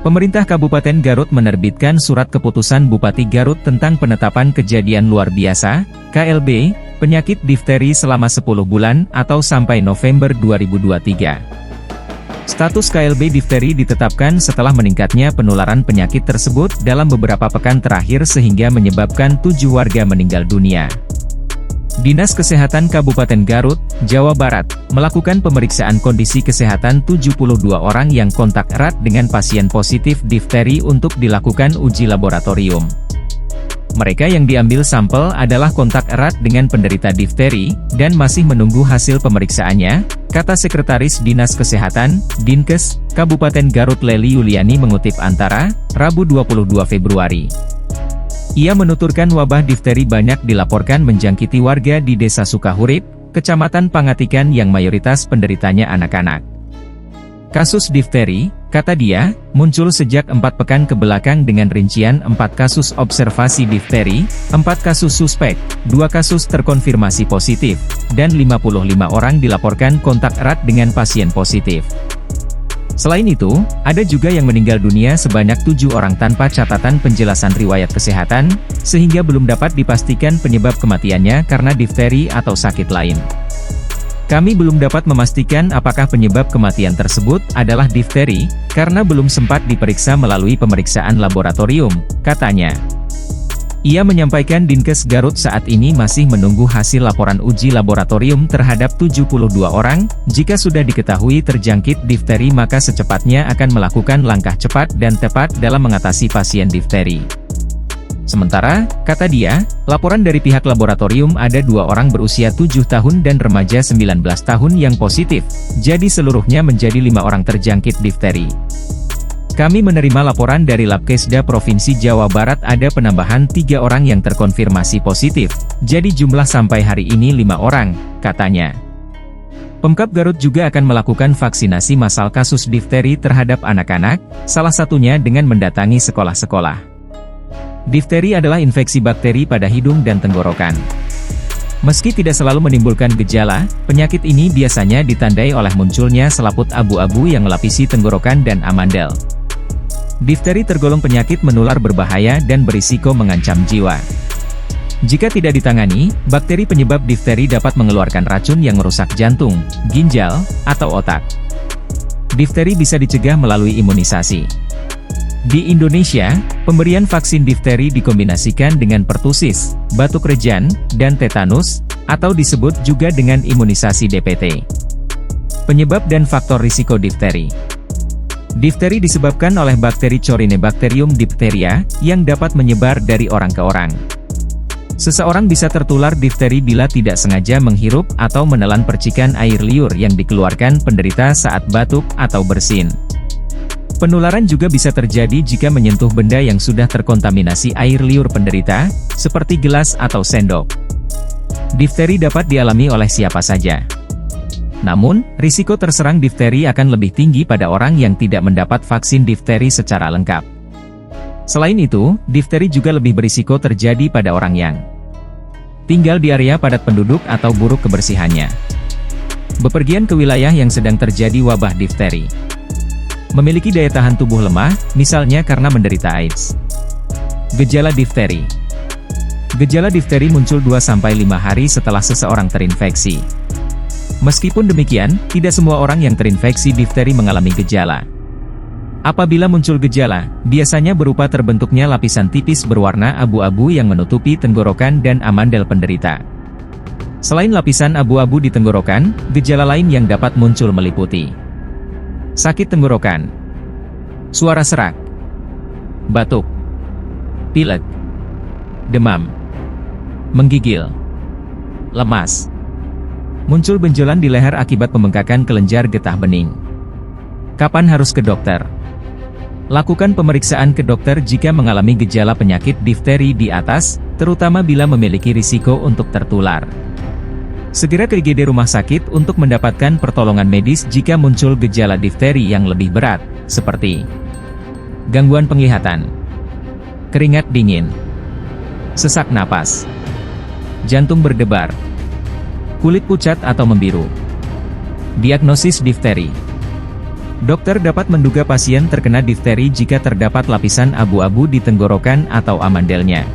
Pemerintah Kabupaten Garut menerbitkan Surat Keputusan Bupati Garut tentang penetapan kejadian luar biasa, KLB, penyakit difteri selama 10 bulan atau sampai November 2023. Status KLB difteri ditetapkan setelah meningkatnya penularan penyakit tersebut dalam beberapa pekan terakhir sehingga menyebabkan 7 warga meninggal dunia. Dinas Kesehatan Kabupaten Garut, Jawa Barat, melakukan pemeriksaan kondisi kesehatan 72 orang yang kontak erat dengan pasien positif difteri untuk dilakukan uji laboratorium. Mereka yang diambil sampel adalah kontak erat dengan penderita difteri, dan masih menunggu hasil pemeriksaannya, kata Sekretaris Dinas Kesehatan, Dinkes, Kabupaten Garut Leli Yuliani mengutip Antara, Rabu 22 Februari. Ia menuturkan wabah difteri banyak dilaporkan menjangkiti warga di Desa Sukahurip, Kecamatan Pangatikan yang mayoritas penderitanya anak-anak. Kasus difteri, kata dia, muncul sejak 4 pekan ke belakang dengan rincian 4 kasus observasi difteri, 4 kasus suspek, 2 kasus terkonfirmasi positif, dan 55 orang dilaporkan kontak erat dengan pasien positif. Selain itu, ada juga yang meninggal dunia sebanyak 7 orang tanpa catatan penjelasan riwayat kesehatan, sehingga belum dapat dipastikan penyebab kematiannya karena difteri atau sakit lain. Kami belum dapat memastikan apakah penyebab kematian tersebut adalah difteri, karena belum sempat diperiksa melalui pemeriksaan laboratorium, katanya. Ia menyampaikan Dinkes Garut saat ini masih menunggu hasil laporan uji laboratorium terhadap 72 orang, jika sudah diketahui terjangkit difteri maka secepatnya akan melakukan langkah cepat dan tepat dalam mengatasi pasien difteri. Sementara, kata dia, laporan dari pihak laboratorium ada 2 orang berusia 7 tahun dan remaja 19 tahun yang positif, jadi seluruhnya menjadi 5 orang terjangkit difteri. Kami menerima laporan dari Labkesda Provinsi Jawa Barat ada penambahan 3 orang yang terkonfirmasi positif, jadi jumlah sampai hari ini 5 orang, katanya. Pemkab Garut juga akan melakukan vaksinasi massal kasus difteri terhadap anak-anak, salah satunya dengan mendatangi sekolah-sekolah. Difteri adalah infeksi bakteri pada hidung dan tenggorokan. Meski tidak selalu menimbulkan gejala, penyakit ini biasanya ditandai oleh munculnya selaput abu-abu yang melapisi tenggorokan dan amandel. Difteri tergolong penyakit menular berbahaya dan berisiko mengancam jiwa. Jika tidak ditangani, bakteri penyebab difteri dapat mengeluarkan racun yang merusak jantung, ginjal, atau otak. Difteri bisa dicegah melalui imunisasi. Di Indonesia, pemberian vaksin difteri dikombinasikan dengan pertusis, batuk rejan, dan tetanus, atau disebut juga dengan imunisasi DPT. Penyebab dan faktor risiko difteri. Difteri disebabkan oleh bakteri Corynebacterium diphtheria, yang dapat menyebar dari orang ke orang. Seseorang bisa tertular difteri bila tidak sengaja menghirup atau menelan percikan air liur yang dikeluarkan penderita saat batuk atau bersin. Penularan juga bisa terjadi jika menyentuh benda yang sudah terkontaminasi air liur penderita, seperti gelas atau sendok. Difteri dapat dialami oleh siapa saja. Namun, risiko terserang difteri akan lebih tinggi pada orang yang tidak mendapat vaksin difteri secara lengkap. Selain itu, difteri juga lebih berisiko terjadi pada orang yang tinggal di area padat penduduk atau buruk kebersihannya. Bepergian ke wilayah yang sedang terjadi wabah difteri. Memiliki daya tahan tubuh lemah, misalnya karena menderita AIDS. Gejala difteri. Gejala difteri muncul 2-5 hari setelah seseorang terinfeksi. Meskipun demikian, tidak semua orang yang terinfeksi difteri mengalami gejala. Apabila muncul gejala, biasanya berupa terbentuknya lapisan tipis berwarna abu-abu yang menutupi tenggorokan dan amandel penderita. Selain lapisan abu-abu di tenggorokan, gejala lain yang dapat muncul meliputi sakit tenggorokan, suara serak, batuk, pilek, demam, menggigil, lemas. Muncul benjolan di leher akibat pembengkakan kelenjar getah bening. Kapan harus ke dokter? Lakukan pemeriksaan ke dokter jika mengalami gejala penyakit difteri di atas, terutama bila memiliki risiko untuk tertular. Segera ke IGD rumah sakit untuk mendapatkan pertolongan medis jika muncul gejala difteri yang lebih berat, seperti gangguan penglihatan, keringat dingin, sesak napas, jantung berdebar, kulit pucat atau membiru. Diagnosis difteri. Dokter dapat menduga pasien terkena difteri jika terdapat lapisan abu-abu di tenggorokan atau amandelnya.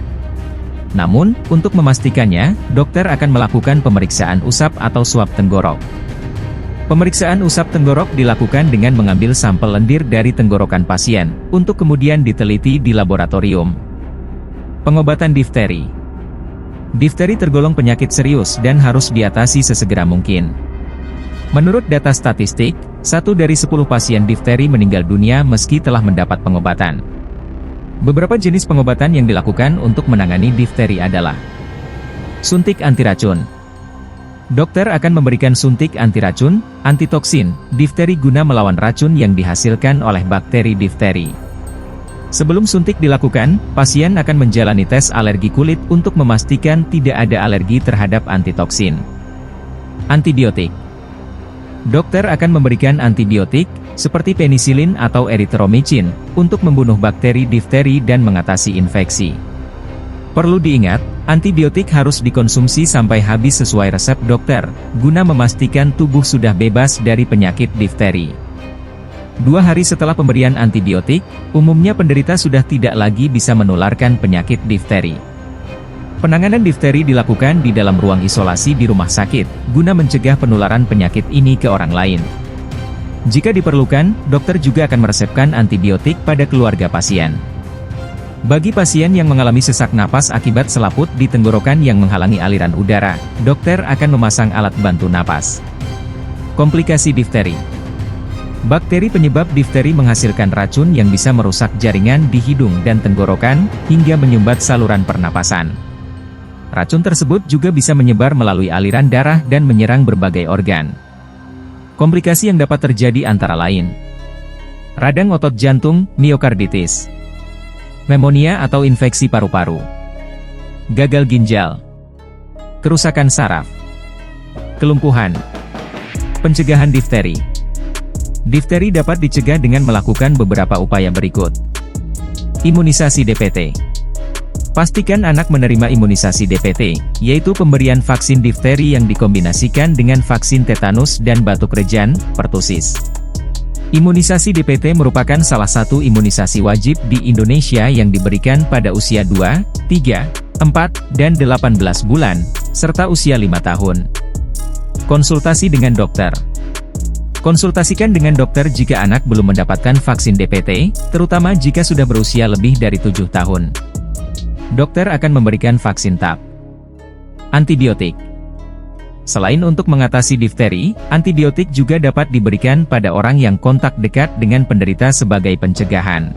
Namun, untuk memastikannya, dokter akan melakukan pemeriksaan usap atau swab tenggorok. Pemeriksaan usap tenggorok dilakukan dengan mengambil sampel lendir dari tenggorokan pasien, untuk kemudian diteliti di laboratorium. Pengobatan difteri. Difteri tergolong penyakit serius dan harus diatasi sesegera mungkin. Menurut data statistik, 1 dari 10 pasien difteri meninggal dunia meski telah mendapat pengobatan. Beberapa jenis pengobatan yang dilakukan untuk menangani difteri adalah suntik antiracun. Dokter akan memberikan suntik antiracun, antitoksin, difteri guna melawan racun yang dihasilkan oleh bakteri difteri. Sebelum suntik dilakukan, pasien akan menjalani tes alergi kulit untuk memastikan tidak ada alergi terhadap antitoksin. Antibiotik. Dokter akan memberikan antibiotik, seperti penisilin atau erythromycin, untuk membunuh bakteri difteri dan mengatasi infeksi. Perlu diingat, antibiotik harus dikonsumsi sampai habis sesuai resep dokter, guna memastikan tubuh sudah bebas dari penyakit difteri. 2 hari setelah pemberian antibiotik, umumnya penderita sudah tidak lagi bisa menularkan penyakit difteri. Penanganan difteri dilakukan di dalam ruang isolasi di rumah sakit, guna mencegah penularan penyakit ini ke orang lain. Jika diperlukan, dokter juga akan meresepkan antibiotik pada keluarga pasien. Bagi pasien yang mengalami sesak napas akibat selaput di tenggorokan yang menghalangi aliran udara, dokter akan memasang alat bantu napas. Komplikasi difteri. Bakteri penyebab difteri menghasilkan racun yang bisa merusak jaringan di hidung dan tenggorokan, hingga menyumbat saluran pernapasan. Racun tersebut juga bisa menyebar melalui aliran darah dan menyerang berbagai organ. Komplikasi yang dapat terjadi antara lain radang otot jantung, miokarditis, pneumonia atau infeksi paru-paru, gagal ginjal, kerusakan saraf, kelumpuhan. Pencegahan difteri. Difteri dapat dicegah dengan melakukan beberapa upaya berikut. Imunisasi DPT. Pastikan anak menerima imunisasi DPT, yaitu pemberian vaksin difteri yang dikombinasikan dengan vaksin tetanus dan batuk rejan, pertusis. Imunisasi DPT merupakan salah satu imunisasi wajib di Indonesia yang diberikan pada usia 2, 3, 4, dan 18 bulan, serta usia 5 tahun. Konsultasi dengan dokter. Konsultasikan dengan dokter jika anak belum mendapatkan vaksin DPT, terutama jika sudah berusia lebih dari 7 tahun. Dokter akan memberikan vaksin TAP. Antibiotik. Selain untuk mengatasi difteri, antibiotik juga dapat diberikan pada orang yang kontak dekat dengan penderita sebagai pencegahan.